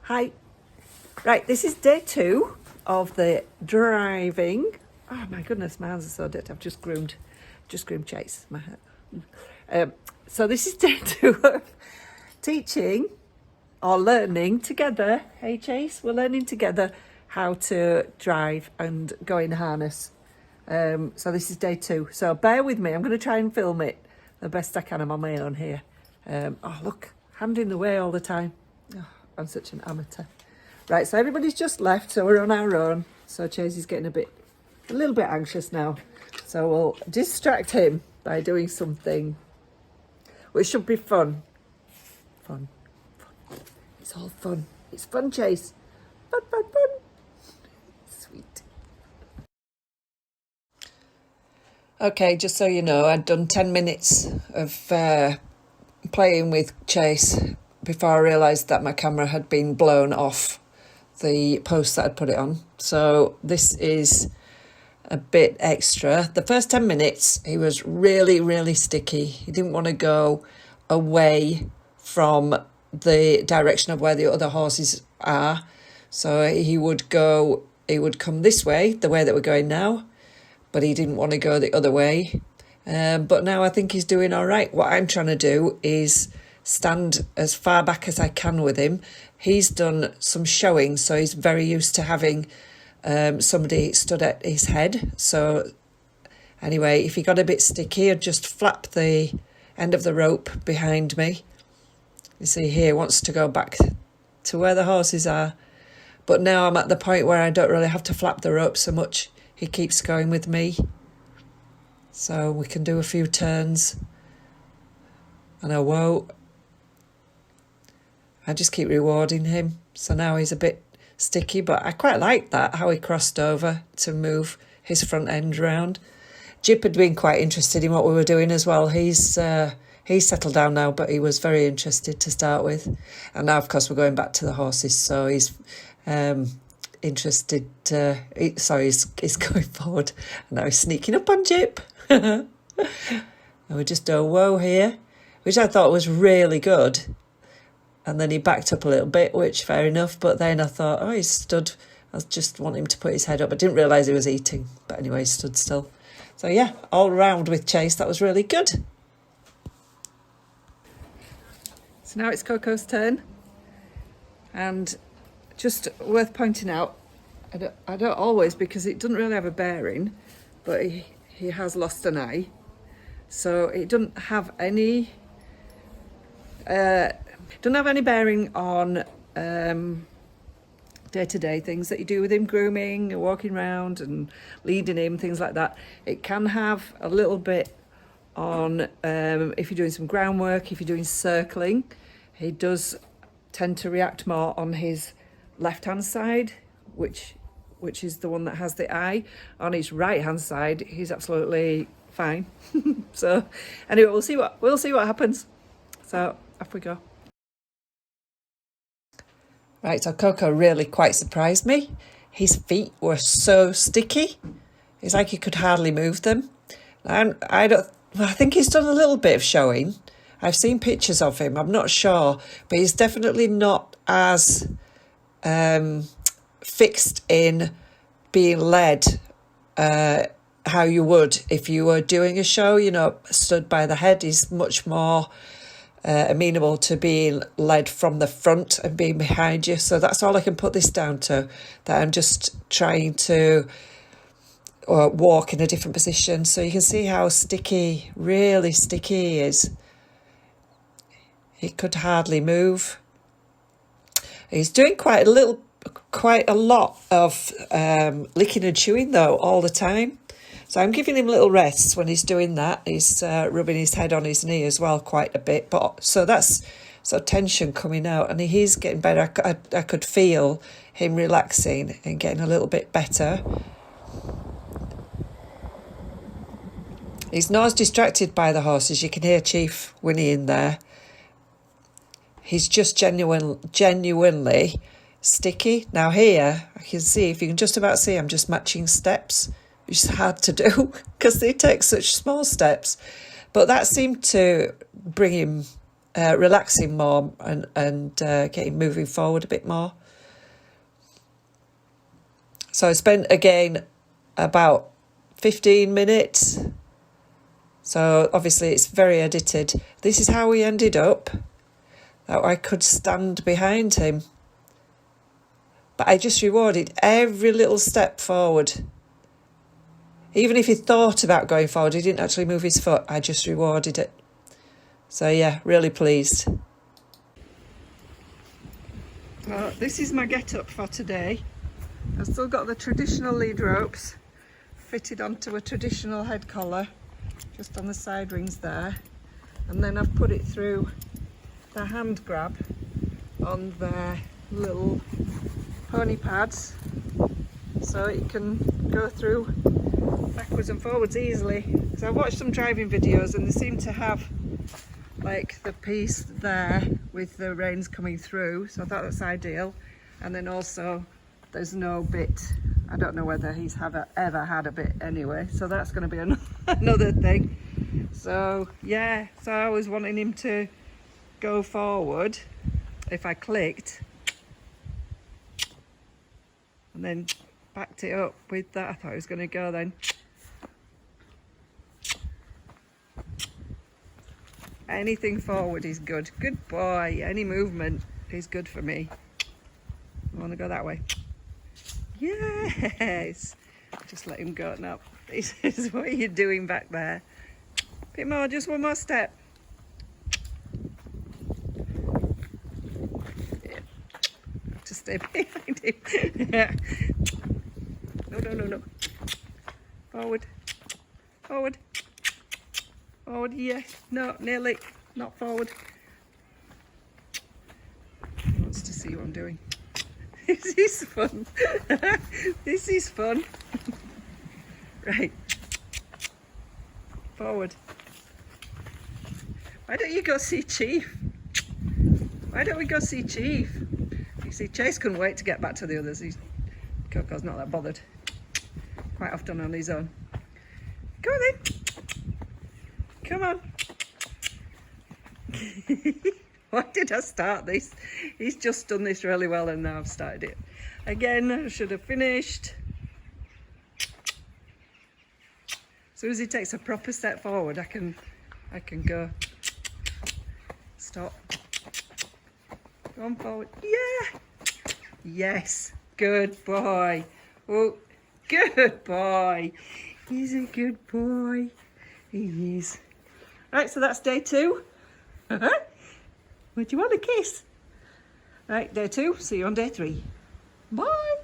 Hi. Right, this is day 2 of the driving. Oh my goodness, my hands are so dirty. I've just groomed Chase. My hair. So this is day 2 of teaching or learning together. Hey Chase, we're learning together how to drive and go in harness. So this is day 2. So bear with me. I'm going to try and film it the best I can. I'm on my own here. Oh look, hand in the way all the time. Oh, I'm such an amateur. Right, so everybody's just left, so we're on our own. So Chase is getting a little bit anxious now. So we'll distract him by doing something which should be fun. Fun. It's all fun. It's fun, Chase. Fun. Sweet. Okay, just so you know, I'd done 10 minutes of playing with Chase before I realised that my camera had been blown off the post that I'd put it on. So this is a bit extra. The first 10 minutes, he was really sticky. He didn't want to go away from the direction of where the other horses are. So he would come this way, the way that we're going now, but he didn't want to go the other way. But now I think he's doing all right. What I'm trying to do is stand as far back as I can with him. He's done some showing, so he's very used to having somebody stood at his head. So anyway, if he got a bit sticky, I'd just flap the end of the rope behind me. You see here, he wants to go back to where the horses are. But now I'm at the point where I don't really have to flap the rope so much. He keeps going with me. So we can do a few turns. And I just keep rewarding him. So now he's a bit sticky, but I quite like that, how he crossed over to move his front end round. Jip had been quite interested in what we were doing as well. He's settled down now, but he was very interested to start with. And now, of course, we're going back to the horses, so he's interested. He's going forward. And now he's sneaking up on Jip. And we just do a whoa here, which I thought was really good. And then he backed up a little bit, which fair enough. But then I thought, oh, he's stood. I just want him to put his head up. I didn't realise he was eating. But anyway, he stood still. So yeah, all round with Chase, that was really good. So now it's Coco's turn. And just worth pointing out, I don't always, because it doesn't really have a bearing, but he has lost an eye. So it doesn't have any... don't have any bearing on day-to-day things that you do with him, grooming, walking around and leading him, things like that. It can have a little bit on if you're doing some groundwork, if you're doing circling. He does tend to react more on his left-hand side, which is the one that has the eye. On his right-hand side, he's absolutely fine. So anyway, we'll see what happens. So off we go. Right, so Coco really quite surprised me. His feet were so sticky. It's like he could hardly move them. And I think he's done a little bit of showing. I've seen pictures of him. I'm not sure, but he's definitely not as fixed in being led how you would if you were doing a show, stood by the head. He's much more amenable to being led from the front and being behind you. So that's all I can put this down to, that I'm just trying to walk in a different position. So you can see how sticky, really sticky he is. He could hardly move. He's doing quite a lot of licking and chewing though all the time. So I'm giving him little rests when he's doing that. He's rubbing his head on his knee as well quite a bit. But so that's tension coming out, and he's getting better. I could feel him relaxing and getting a little bit better. He's not as distracted by the horses. You can hear Chief whinnying there. He's just genuinely sticky. Now here, I can see, if you can just about see, I'm just matching steps, which is hard to do because they take such small steps. But that seemed to bring him relaxing more and getting moving forward a bit more. So I spent again about 15 minutes. So obviously it's very edited. This is how we ended up, that I could stand behind him. But I just rewarded every little step forward. Even if he thought about going forward, he didn't actually move his foot. I just rewarded it. So yeah, really pleased. Well, this is my get-up for today. I've still got the traditional lead ropes fitted onto a traditional head collar, just on the side rings there. And then I've put it through the hand grab on the little pony pads, so it can go through backwards and forwards easily. So I watched some driving videos and they seem to have like the piece there with the reins coming through, so I thought that's ideal. And then also there's no bit. I don't know whether he's ever had a bit anyway, so that's going to be another thing. So yeah, so I was wanting him to go forward if I clicked and then backed it up with that. I thought it was going to go then. Anything forward is good. Good boy. Any movement is good for me. I want to go that way. Yes. Just let him go now. This is what you're doing back there. A bit more, just one more step. Yeah. To stay behind him. No. Forward. Forward. Forward, yes. No, nearly. Not forward. He wants to see what I'm doing. This is fun. This is fun. Right. Forward. Why don't you go see Chief? Why don't we go see Chief? You see, Chase couldn't wait to get back to the others. Coco's not that bothered. Quite often on his own. Come on then. Come on. Why did I start this? He's just done this really well and now I've started it. Again, I should have finished. As soon as he takes a proper step forward, I can go. Stop. Go on forward. Yeah. Yes. Good boy. Oh, good boy. He's a good boy. He is. Right, so that's day 2. Would you want a kiss? Right, day 2. See you on day 3. Bye.